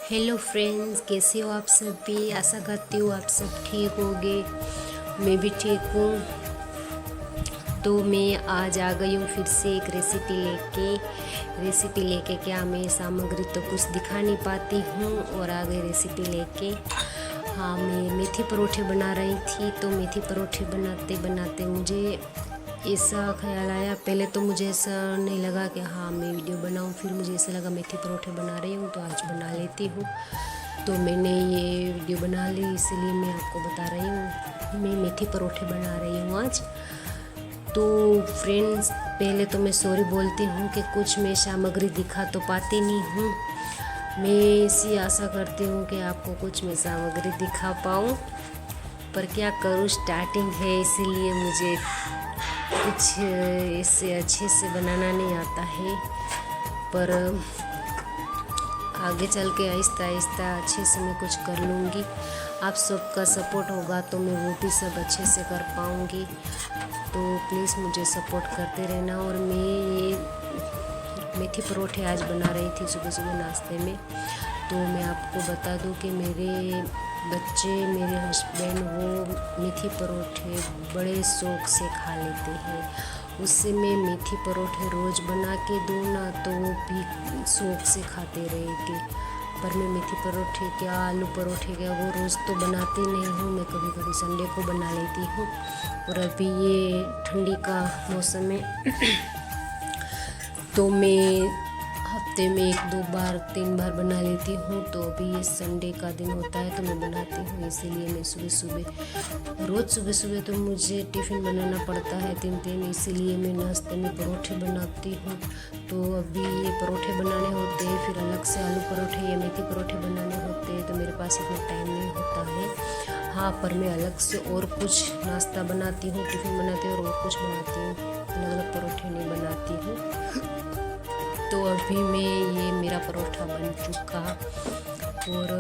Hello friends, कैसे हो आप सब भी। आशा करती हूँ आप सब ठीक होंगे। मैं भी ठीक हूँ। तो मैं आज आ गई हूँ फिर से एक रेसिपी लेके क्या मैं सामग्री तो कुछ दिखा नहीं पाती हूँ और आ गई रेसिपी लेके। हाँ, मैं मेथी परोठे बना रही थी। तो मेथी परोठे बनाते बनाते मुझे ऐसा ख्याल आया। पहले तो मुझे ऐसा नहीं लगा कि हाँ मैं वीडियो बनाऊँ, फिर मुझे ऐसा लगा मेथी परोठे बना रही हूँ तो आज बना लेती हूँ। तो मैंने ये वीडियो बना ली, इसलिए मैं आपको बता रही हूँ मैं मेथी परोठे बना रही हूँ आज। तो फ्रेंड्स, पहले तो मैं सॉरी बोलती हूँ कि कुछ मैं सामग्री दिखा तो पाती नहीं हूँ। मैं इसी आशा करती हूँ कि आपको कुछ मैं सामग्री दिखा पाऊँ, पर क्या करूँ, स्टार्टिंग है इसीलिए मुझे कुछ इससे अच्छे से बनाना नहीं आता है। पर आगे चल के आहिस्ता आहिस्ता अच्छे से मैं कुछ कर लूँगी। आप सबका सपोर्ट होगा तो मैं वो भी सब अच्छे से कर पाऊँगी। तो प्लीज़ मुझे सपोर्ट करते रहना। और मैं ये मेथी परोठे आज बना रही थी सुबह सुबह नाश्ते में। तो मैं आपको बता दूं कि मेरे बच्चे, मेरे हस्बैंड वो मेथी परोठे बड़े शौक़ से खा लेते हैं। उससे मैं मेथी परोठे रोज़ बना के दूँ ना तो वो भी शौक़ से खाते रहेंगे। पर मैं मेथी परोठे क्या, आलू परोठे क्या, वो रोज़ तो बनाती नहीं हूँ। मैं कभी कभी संडे को बना लेती हूँ। और अभी ये ठंडी का मौसम है तो मैं हफ्ते में 1-2 बार 3 बार बना लेती हूँ। तो अभी ये संडे का दिन होता है तो मैं बनाती हूँ। इसीलिए मैं रोज़ सुबह सुबह तो मुझे टिफ़िन बनाना पड़ता है 3-3, इसीलिए मैं नाश्ते में परोठे बनाती हूँ। तो अभी ये परोठे बनाने होते हैं, फिर अलग से आलू परोठे या मेथी परोठे बनाने होते हैं, तो मेरे पास इतना टाइम नहीं होता है। हाँ, पर मैं अलग से और कुछ नाश्ता बनाती हूँ, टिफ़िन बनाती हूँ और कुछ बनाती हूँ। अलग अलग परोठे नहीं बनाती हूँ। तो अभी मैं ये मेरा परोठा बन चुका और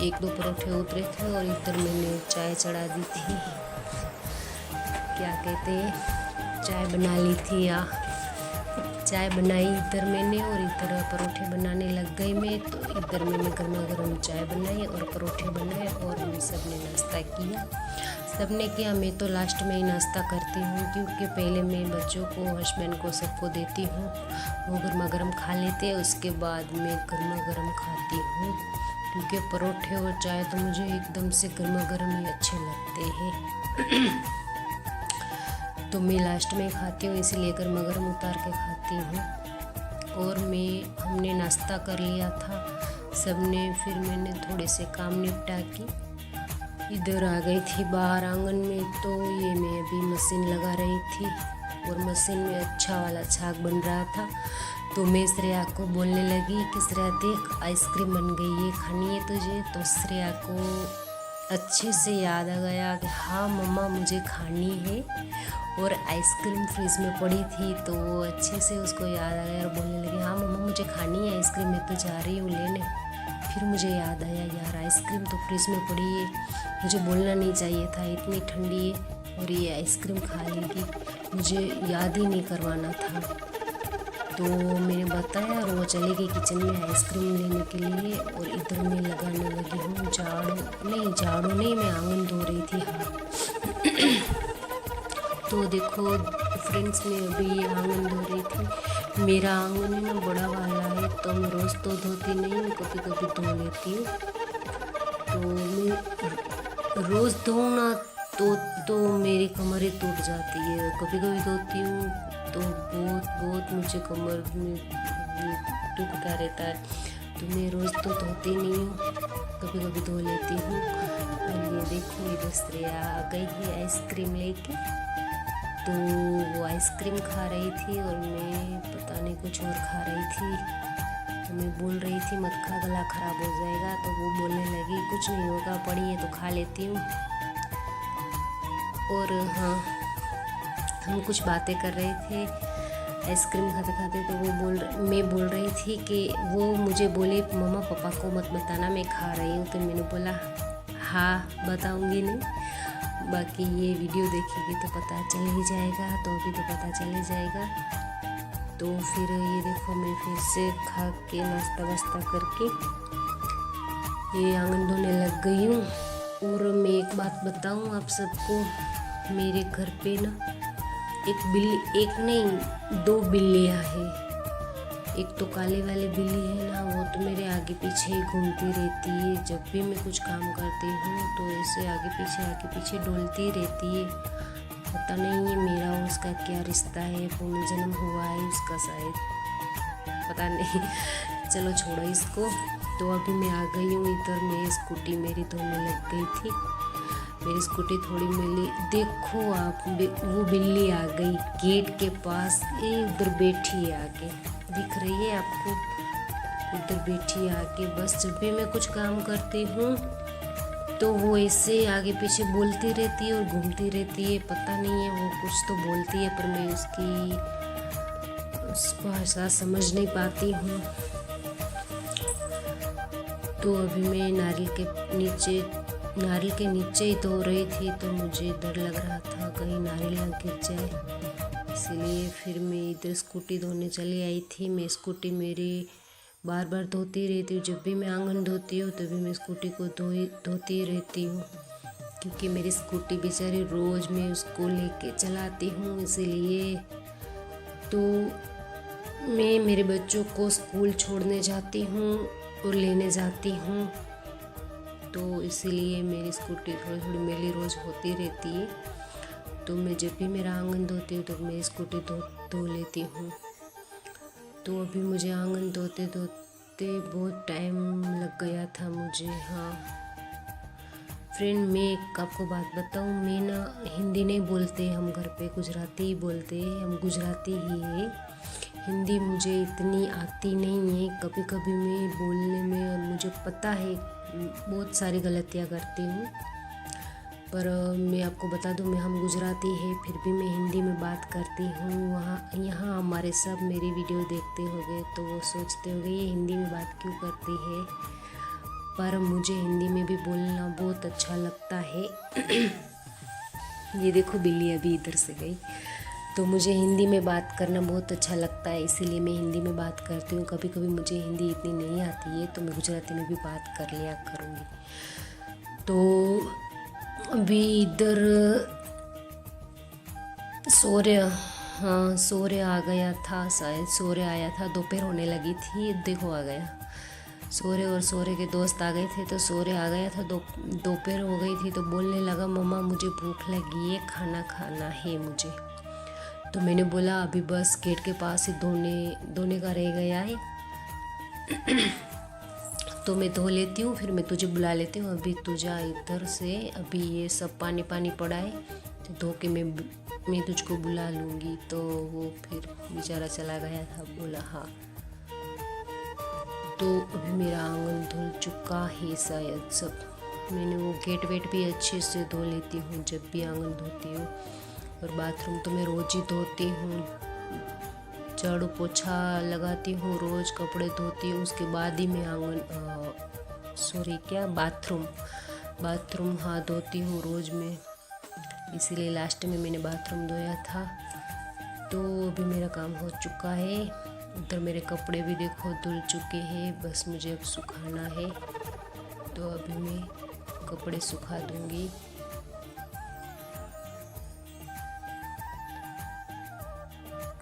1-2 परोठे उतरे थे और इधर मैंने चाय चढ़ा दी थी, क्या कहते हैं, चाय बना ली थी या चाय बनाई इधर मैंने और इधर परोठे बनाने लग गई मैं। तो इधर मैंने गर्मा गर्म चाय बनाई और परोठे बनाए और हम सब ने नाश्ता किया। सबने किया, मैं तो लास्ट में ही नाश्ता करती हूँ क्योंकि पहले मैं बच्चों को, हस्बैंड को, सबको देती हूँ, वो गर्मा गर्म खा लेते हैं, उसके बाद मैं गर्मा गर्म खाती हूँ। क्योंकि परोठे और चाय तो मुझे एकदम से गर्मा गर्म ही अच्छे लगते हैं। तो मैं लास्ट में खाती हूँ, इसीलिए गर्मा गर्म उतार के खाती हूँ। और हमने नाश्ता कर लिया था सबने, फिर मैंने थोड़े से काम निपटा के इधर आ गई थी बाहर आंगन में। तो ये मैं अभी मशीन लगा रही थी और मशीन में अच्छा वाला छाछ बन रहा था। तो मैं श्रेया को बोलने लगी कि श्रेया देख, आइसक्रीम बन गई है, खानी है तुझे। तो श्रेया को अच्छे से याद आ गया कि हाँ मम्मा मुझे खानी है, और आइसक्रीम फ्रिज में पड़ी थी तो वो अच्छे से उसको याद आ गया और बोलने लगी हाँ मम्मा मुझे खानी है आइसक्रीम, मैं तो जा रही हूँ लेने। फिर मुझे याद आया यार आइसक्रीम तो फ्रिज में पड़ी है, मुझे बोलना नहीं चाहिए था, इतनी ठंडी है और ये आइसक्रीम खा लेगी, मुझे याद ही नहीं करवाना था। तो मैंने बताया और वो चली गई किचन में आइसक्रीम लेने के लिए। और इधर मैं लगाने लगी हूँ झाड़ू नहीं, मैं आंगन धो रही थी। हाँ तो देखो फ्रेंड्स, मैं अभी आंगन धो रही थी। मेरा आंगन है ना बड़ा वाला है तो मैं रोज़ तो धोती नहीं हूँ, कभी कभी धो लेती हूँ। तो मैं रोज़ धोऊँ ना तो मेरी कमर ही टूट जाती है। कभी कभी धोती हूँ तो बहुत मुझे कमर में दुखता रहता है। तो मैं रोज़ तो धोती नहीं हूँ, कभी कभी धो लेती हूँ। और ये देखो इधर श्रेया आ गई है आइसक्रीम लेके। तो वो आइसक्रीम खा रही थी और मैं पता नहीं कुछ और खा रही थी। तो मैं बोल रही थी मत खा, गला ख़राब हो जाएगा। तो वो बोलने लगी कुछ नहीं होगा, पड़ी है तो खा लेती हूँ। और हाँ, हम कुछ बातें कर रहे थे आइसक्रीम खाते खाते। तो मैं बोल रही थी कि वो मुझे बोली मम्मा पापा को मत बताना मैं खा रही हूँ। तो मैंने बोला हाँ बताऊँगी नहीं, बाकी ये वीडियो देखेगी तो पता चल ही जाएगा। तो अभी तो पता चल ही जाएगा। तो फिर ये देखो मैं फिर से खा के नाश्ता वास्ता करके ये आंगन धोने लग गई हूँ। और मैं एक बात बताऊँ आप सबको, मेरे घर पे ना एक बिल्ली, एक नहीं 2 बिल्लियाँ हैं। एक तो काली वाली बिल्ली है ना, वो तो मेरे आगे पीछे ही घूमती रहती है। जब भी मैं कुछ काम करती हूँ तो ऐसे आगे पीछे डोलती रहती है। पता नहीं है मेरा और उसका क्या रिश्ता है, पुनर्जन्म हुआ है उसका शायद, पता नहीं। चलो छोड़ो इसको। तो अभी मैं आ गई हूँ इधर, मैं स्कूटी मेरी धोने लग गई थी। मेरी स्कूटी थोड़ी मिली, देखो आप वो बिल्ली आ गई गेट के पास, ये उधर बैठी है आके, दिख रही है आपको, उधर बैठी है आके। बस जब भी मैं कुछ काम करती हूँ तो वो ऐसे आगे पीछे बोलती रहती है और घूमती रहती है। पता नहीं है वो कुछ तो बोलती है पर मैं उसकी भाषा समझ नहीं पाती हूँ। तो अभी मैं नारियल के नीचे ही धो रही थी, तो मुझे डर लग रहा था कहीं नारियल ना गिर जाए, इसलिए फिर मैं इधर स्कूटी धोने चली आई थी। मैं स्कूटी मेरी बार बार धोती रहती हूँ, जब भी मैं आंगन धोती हूँ तभी मैं स्कूटी को धोती रहती हूँ, क्योंकि मेरी स्कूटी बेचारी रोज़ मैं उसको लेके चलाती हूँ। इसीलिए तो मैं मेरे बच्चों को स्कूल छोड़ने जाती हूँ और लेने जाती हूँ, तो इसीलिए मेरी स्कूटी थोड़ी थोड़ी मेली रोज़ होती रहती है। तो मैं जब भी मेरा आंगन धोती हूँ तो मैं स्कूटी धो लेती हूँ। तो अभी मुझे आंगन धोते धोते बहुत टाइम लग गया था मुझे। हाँ फ्रेंड, मैं एक आपको बात बताऊँ, मैं ना हिंदी नहीं बोलते हम घर पे, गुजराती ही बोलते हैं, हम गुजराती ही है। हिंदी मुझे इतनी आती नहीं है, कभी कभी मैं बोलने में मुझे पता है बहुत सारी गलतियाँ करती हूँ, पर मैं आपको बता दूँ हम गुजराती है फिर भी मैं हिंदी में बात करती हूँ। यहाँ हमारे सब मेरी वीडियो देखते होंगे तो वो सोचते होंगे ये हिंदी में बात क्यों करती है, पर मुझे हिंदी में भी बोलना बहुत अच्छा लगता है। ये देखो बिल्ली अभी इधर से गई, तो मुझे हिंदी में बात करना बहुत अच्छा लगता है, इसीलिए मैं हिंदी में बात करती हूँ। कभी कभी मुझे हिंदी इतनी नहीं आती है तो मैं गुजराती में भी बात कर लिया करूँगी। तो अभी इधर सूर्य आ गया था, शायद सूर्य आया था, दोपहर होने लगी थी, देखो आ गया सूर्य, और सूर्य के दोस्त आ गए थे, तो सूर्य आ गया था, दोपहर हो गई थी, तो बोलने लगा मम्मा मुझे भूख लगी है, खाना खाना है मुझे। तो मैंने बोला अभी बस गेट के पास ही धोने का रह गया है तो मैं धो लेती हूँ, फिर मैं तुझे बुला लेती हूँ। अभी तू जा इधर से, अभी ये सब पानी पड़ा है तो धो के मैं तुझको बुला लूँगी। तो वो फिर बेचारा चला गया था, बोला हाँ। तो अभी मेरा आंगन धुल चुका है शायद सब, मैंने वो गेट वेट भी अच्छे से धो लेती हूँ जब भी आंगन धोती हूँ। और बाथरूम तो मैं रोज़ ही धोती हूँ, झाड़ू पोछा लगाती हूँ रोज़, कपड़े धोती हूँ, उसके बाद ही मैं बाथरूम हाँ धोती हूँ रोज़ में, इसीलिए लास्ट में मैंने बाथरूम धोया था। तो अभी मेरा काम हो चुका है, उधर मेरे कपड़े भी देखो धुल चुके हैं, बस मुझे अब सुखाना है। तो अभी मैं कपड़े सुखा दूँगी।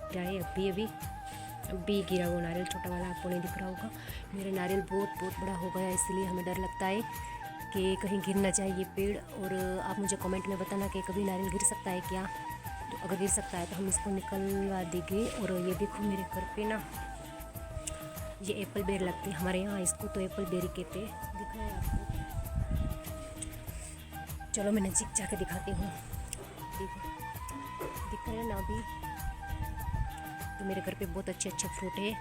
क्या है अभी गिरा वो नारियल, छोटा वाला आपको नहीं दिख रहा होगा। मेरा नारियल बहुत बड़ा हो गया, इसलिए हमें डर लगता है कि कहीं गिर ना जाए ये पेड़। और आप मुझे कमेंट में बताना कि कभी नारियल गिर सकता है क्या, तो अगर गिर सकता है तो हम इसको निकलवा देंगे। और ये देखो मेरे घर पे ना ये एप्पल बेर लगते हैं, हमारे यहाँ इसको तो एप्पल बेरी कहते हैं, दिख रहा है आपको। चलो मैं नज़दीक जाके दिखाती हूँ, देखो दिख रहे हैं ना अभी। तो मेरे घर पे बहुत अच्छे फ्रूट है,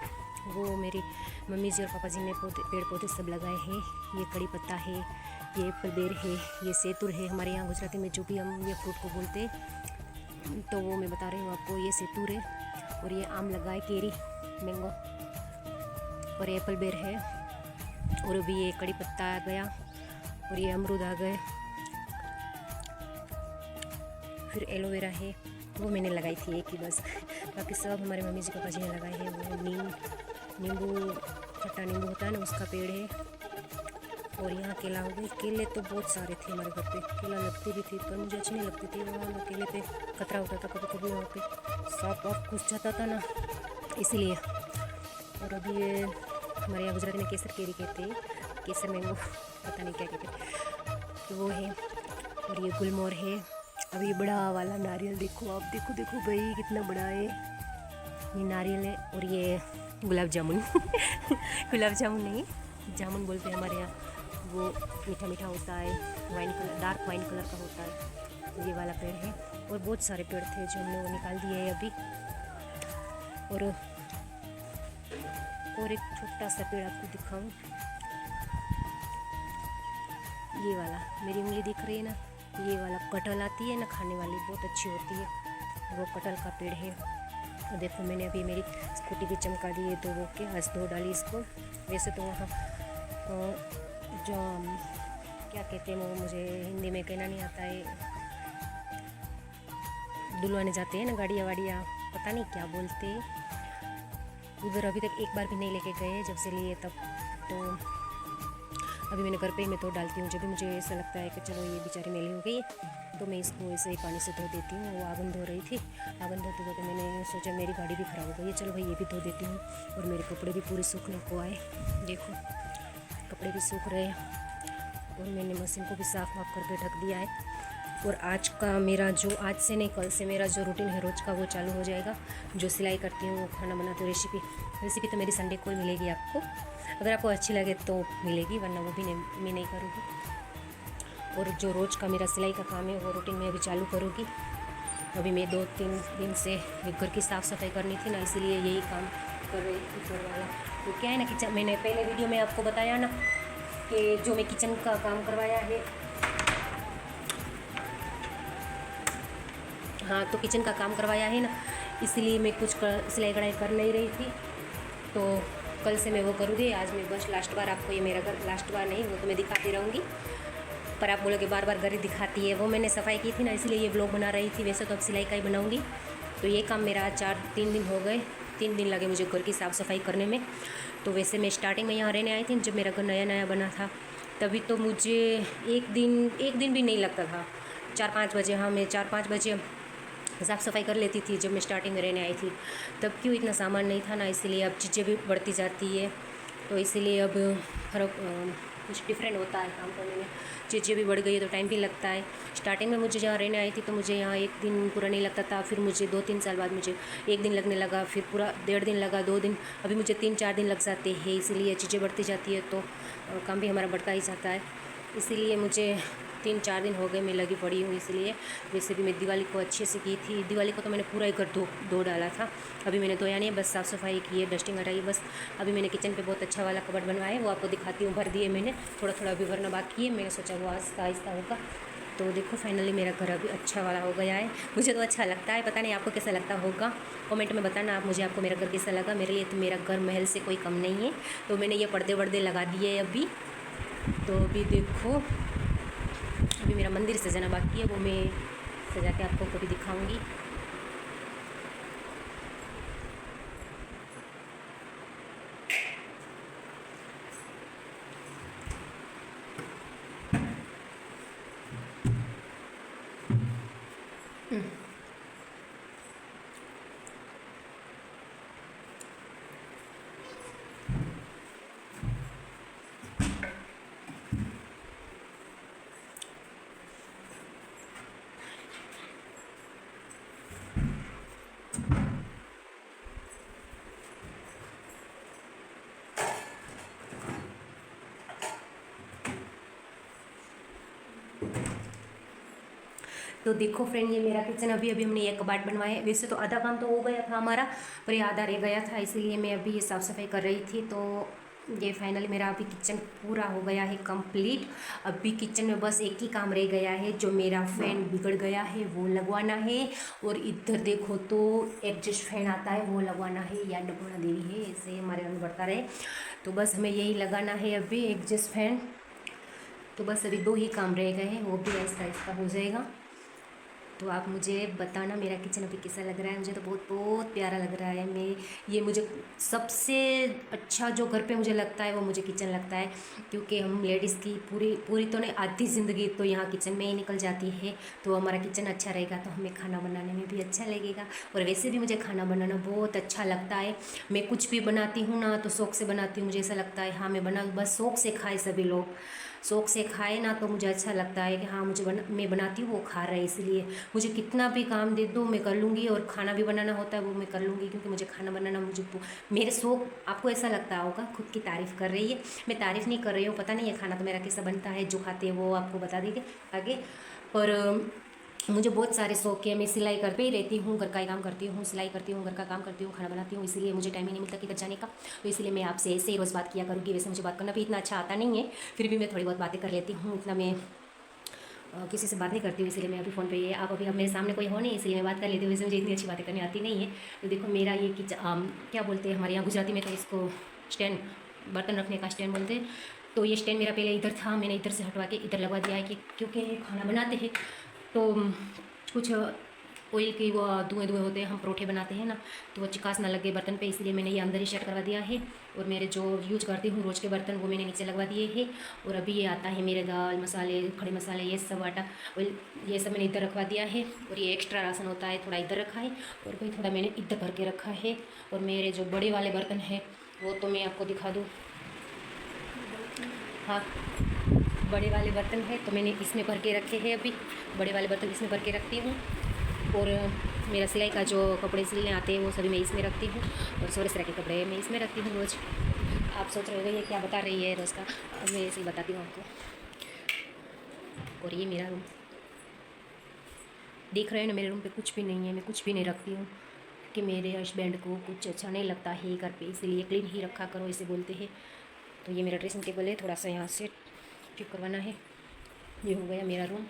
वो मेरी मम्मी जी और पापा जी ने पेड़ पौधे सब लगाए हैं। ये कड़ी पत्ता है, ये एप्पल बेर है, ये सेतुर है, हमारे यहाँ गुजराती में जो भी हम ये फ्रूट को बोलते हैं, तो वो मैं बता रही हूँ आपको, ये सेतुर है। और ये आम लगा है, केरी मैंगो, और एप्पल बेर है। और अभी ये कड़ी पत्ता आ गया, और ये अमरूद आ गए। फिर एलोवेरा है, वो मैंने लगाई थी एक ही बस, बाकी सब हमारे मम्मी जी के पास यहाँ लगाए हैं। वो नींबू, खट्टा नींबू होता है ना, उसका पेड़ है। और यहाँ केला हो गए। केले तो बहुत सारे थे हमारे घर पे, केला लगती भी थी पर मुझे अच्छी नहीं लगती थी। वहाँ केले पे खतरा होता था, कभी कभी वहाँ पे सांप वाप घुस जाता था ना, इसलिए। और अभी ये हमारे यहाँ गुजरात में केसर केरी कहते हैं, केसर मैंगो पता नहीं क्या कहते, तो वो है। और ये गुलमोहर है। अब ये बड़ा वाला नारियल देखो आप, देखो देखो भाई कितना बड़ा है ये नारियल है। और ये गुलाब जामुन गुलाब जामुन नहीं, जामुन बोलते हैं हमारे यहाँ। वो मीठा मीठा होता है, wine colour, dark wine colour का होता है। ये वाला पेड़ है। और बहुत सारे पेड़ थे जो हमने वो निकाल दिए हैं अभी। और एक छोटा सा पेड़ आपको दिखाऊं, ये वाला, मेरी उंगली दिख रही है ना, ये वाला कटहल आती है ना खाने वाली, बहुत अच्छी होती है, वो कटहल का पेड़ है। तो देखो मैंने अभी मेरी स्कूटी भी चमका दी है, तो वो के आज धो डाली इसको। वैसे तो वहाँ जो क्या कहते हैं वो मुझे हिंदी में कहना नहीं आता है, दुल्हने जाते हैं ना गाड़ियाँ वाड़ियाँ, पता नहीं क्या बोलते, उधर अभी तक एक बार भी नहीं लेके गए जब से लिए तब। तो अभी मैंने घर पे ही मैं धो डालती हूँ। जब भी मुझे ऐसा लगता है कि चलो ये बेचारी मेली हो गई तो मैं इसको ऐसे ही पानी से धो देती हूँ। वो आंगन धो रही थी, आंगन धोते धोते मैंने सोचा मेरी गाड़ी भी ख़राब हो गई है, चलो भाई ये भी धो देती हूँ। और मेरे कपड़े भी पूरे सूखने को आए, देखो कपड़े भी सूख रहे हैं। और मैंने मशीन को भी साफ़ वाफ करके ढक दिया है। और आज का मेरा जो, आज से नहीं कल से मेरा जो रूटीन है रोज़ का, वो चालू हो जाएगा। जो सिलाई करती हूँ, वो खाना बनाती हूँ, रेसिपी तो मेरी संडे को ही मिलेगी आपको। अगर आपको अच्छी लगे तो मिलेगी, वरना वो भी मैं नहीं करूँगी। और जो रोज़ का मेरा सिलाई का काम है वो रूटीन में अभी चालू करूँगी। अभी मैं 2-3 दिन से घर की साफ़ सफाई करनी थी ना, इसीलिए यही काम कर रही थी घर वाला। तो क्या है ना, किचन, मैंने पहले वीडियो में आपको बताया ना कि जो मैं किचन का काम करवाया है, हाँ, तो किचन का काम करवाया है ना, इसलिए मैं कुछ सिलाई कढ़ाई कर नहीं रही थी। तो कल से मैं वो करूँगी। आज मैं बस लास्ट बार आपको ये मेरा घर, लास्ट बार नहीं, वो तो मैं दिखाती रहूँगी, पर आप बोलोगे बार बार घर ही दिखाती है। वो मैंने सफाई की थी ना, इसलिए ये ब्लॉग बना रही थी। वैसे तो अब सिलाई का ही बनाऊँगी। तो ये काम मेरा 3 दिन हो गए, 3 दिन लगे मुझे घर की साफ़ सफाई करने में। तो वैसे मैं स्टार्टिंग में यहाँ रहने आई थी जब मेरा घर नया नया बना था, तभी तो मुझे एक दिन भी नहीं लगता था। 4-5 बजे, हाँ, मैं 4-5 बजे साफ़ सफाई कर लेती थी जब मैं स्टार्टिंग में रहने आई थी। तब क्यों इतना सामान नहीं था ना, इसलिए अब चीज़ें भी बढ़ती जाती है, तो इसीलिए अब फर्क कुछ डिफरेंट होता है काम करने में। चीज़ें भी बढ़ गई है तो टाइम भी लगता है। स्टार्टिंग में मुझे जहाँ रहने आई थी तो मुझे यहाँ 1 दिन पूरा नहीं लगता था, फिर मुझे 2-3 साल बाद मुझे 1 दिन लगने लगा, फिर पूरा 1.5 दिन लगा, 2 दिन, अभी मुझे 3-4 दिन लग जाते हैं। इसीलिए चीज़ें बढ़ती जाती है तो काम भी हमारा बढ़ता ही जाता है। इसीलिए मुझे 3-4 दिन हो गए मैं लगी पड़ी हूँ। इसलिए वैसे भी मैं दिवाली को अच्छे से की थी। दिवाली को तो मैंने पूरा ही घर धो डाला था। अभी मैंने धोया नहीं है, बस साफ़ सफाई की है, डस्टिंग हटाई बस। अभी मैंने किचन पे बहुत अच्छा वाला कबर्ड बनवाया है, वो आपको दिखाती हूँ। भर दिए मैंने, थोड़ा थोड़ा अभी भरना बाकी है। मैंने सोचा वो आहिस्ता आहिस्ता होगा। तो देखो फाइनली मेरा घर अभी अच्छा वाला हो गया है। मुझे तो अच्छा लगता है, पता नहीं आपको कैसा लगता होगा, कमेंट में बताना आप मुझे, आपको मेरा घर कैसा लगा। मेरे लिए तो मेरा घर महल से कोई कम नहीं है। तो मैंने ये पर्दे वर्दे लगा दिए अभी। तो अभी देखो, अभी मेरा मंदिर सजाना बाकी है, वो मैं सजा के आपको कभी दिखाऊंगी। तो देखो फ्रेंड, ये मेरा किचन, अभी हमने ये कबाट बनवाया है। वैसे तो आधा काम तो हो गया था हमारा, पर ये आधा रह गया था, इसलिए मैं अभी ये साफ़ सफाई कर रही थी। तो ये फाइनली मेरा अभी किचन पूरा हो गया है कंप्लीट। अभी किचन में बस एक ही काम रह गया है, जो मेरा फ़ैन बिगड़ गया है वो लगवाना है। और इधर देखो तो एग्जॉस्ट फैन आता है वो लगवाना है, या अन्नपूर्णा देवी है, ऐसे हमारे घर में बढ़ता रहे। तो बस हमें यही लगाना है अभी, एग्जॉस्ट फैन। तो बस अभी 2 ही काम रह गए हैं, वो भी आहिस्ता आहिस्ता हो जाएगा। तो आप मुझे बताना मेरा किचन अभी कैसा लग रहा है। मुझे तो बहुत बहुत प्यारा लग रहा है। ये मुझे सबसे अच्छा जो घर पे मुझे लगता है वो मुझे किचन लगता है, क्योंकि हम लेडीज़ की पूरी पूरी तो नहीं, आधी ज़िंदगी तो यहाँ किचन में ही निकल जाती है। तो हमारा किचन अच्छा रहेगा तो हमें खाना बनाने में भी अच्छा लगेगा। और वैसे भी मुझे खाना बनाना बहुत अच्छा लगता है। मैं कुछ भी बनाती हूँ ना तो शौक़ से बनाती हूँ। मुझे ऐसा लगता है हाँ मैं बना, बस शौक़ से खाए सभी लोग, शौक़ से खाए ना तो मुझे अच्छा लगता है कि हाँ मैं बनाती हूँ वो खा रहे। इसलिए मुझे कितना भी काम दे दो मैं कर लूँगी, और खाना भी बनाना होता है वो मैं कर लूँगी, क्योंकि मुझे खाना बनाना मेरे शौक़। आपको ऐसा लगता होगा खुद की तारीफ़ कर रही है, मैं तारीफ़ नहीं कर रही हूँ। पता नहीं है खाना तो मेरा कैसा बनता है, जो खाते हैं वो आपको बता देंगे आगे। पर मुझे बहुत सारे शौक है। मैं सिलाई करते ही रहती हूँ, घर का ही काम करती हूँ, सिलाई करती हूँ, घर का काम करती हूँ, खाना बनाती हूँ, इसीलिए मुझे टाइम ही नहीं मिलता किधर जाने का। तो इसीलिए मैं आपसे ऐसे ही रोज़ बात किया करूँगी। वैसे मुझे बात करना भी इतना अच्छा आता नहीं है, फिर भी मैं थोड़ी बहुत बातें कर लेती हूँ। इतना मैं किसी से बात नहीं करती हूँ, इसलिए मैं अभी फ़ोन पे आप अभी मेरे सामने कोई हो नहीं, इसलिए मैं बात कर लेती हूँ। वैसे मुझे इतनी अच्छी बातें करनी आती नहीं है। तो देखो मेरा ये क्या बोलते हैं हमारे यहाँ गुजराती में, तो इसको स्टैंड, बर्तन रखने का स्टैंड बोलते हैं। तो ये स्टैंड मेरा पहले इधर था, मैंने इधर से हटवा के इधर लगवा दिया है कि क्योंकि खाना बनाते हैं तो कुछ ऑयल के वो धुएँ धुएँ होते हैं, हम परोठे बनाते हैं ना, तो वो चिकास ना लगे बर्तन पे, इसलिए मैंने ये अंदर ही सेट करवा दिया है। और मेरे जो यूज करती हूँ रोज़ के बर्तन वो मैंने नीचे लगवा दिए हैं। और अभी ये आता है मेरे दाल मसाले, खड़े मसाले, ये सब आटा ऑयल, ये सब मैंने इधर रखवा दिया है। और ये एक्स्ट्रा राशन होता है थोड़ा इधर रखा है, और भाई थोड़ा मैंने इधर भर के रखा है। और मेरे जो बड़े वाले बर्तन हैं वो तो मैं आपको दिखा दूँ। हाँ, बड़े वाले बर्तन है तो मैंने इसमें भर के रखे हैं। अभी बड़े वाले बर्तन इसमें भर के रखती हूँ। और मेरा सिलाई का जो कपड़े सिलने आते हैं वो सभी मैं इसमें रखती हूँ। और सोरेसरा के कपड़े मैं इसमें रखती हूँ रोज़। आप सोच रहे हो ये क्या बता रही है रोज़ का, मैं ऐसे ही बताती हूँ आपको। और ये मेरा रूम देख रहे हो ना, मेरे रूम पे कुछ भी नहीं है, मैं कुछ भी नहीं रखती हूँ कि मेरे हस्बैंड को कुछ अच्छा नहीं लगता है घर पे, इसलिए क्लीन ही रखा करो ऐसे बोलते हैं। तो ये मेरा ड्रेसिंग टेबल है, थोड़ा सा यहाँ से ठीक करवाना है। ये हो गया मेरा रूम।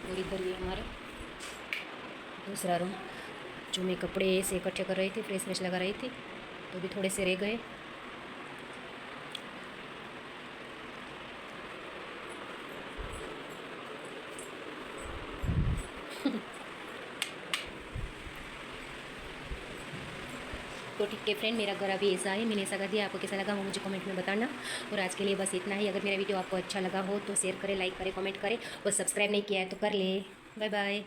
और इधर ये हमारा दूसरा रूम, जो मैं कपड़े से इकट्ठे कर रही थी, फ्रेश लगा रही थी, तो भी थोड़े से रह गए। तो ठीक है फ्रेंड, मेरा घर अभी ऐसा है, मैंने ऐसा कर दिया। आपको कैसा लगा वो मुझे कमेंट में बताना। और आज के लिए बस इतना ही। अगर मेरा वीडियो आपको अच्छा लगा हो तो शेयर करें, लाइक करें, कमेंट करें, और सब्सक्राइब नहीं किया है तो कर ले। Bye bye.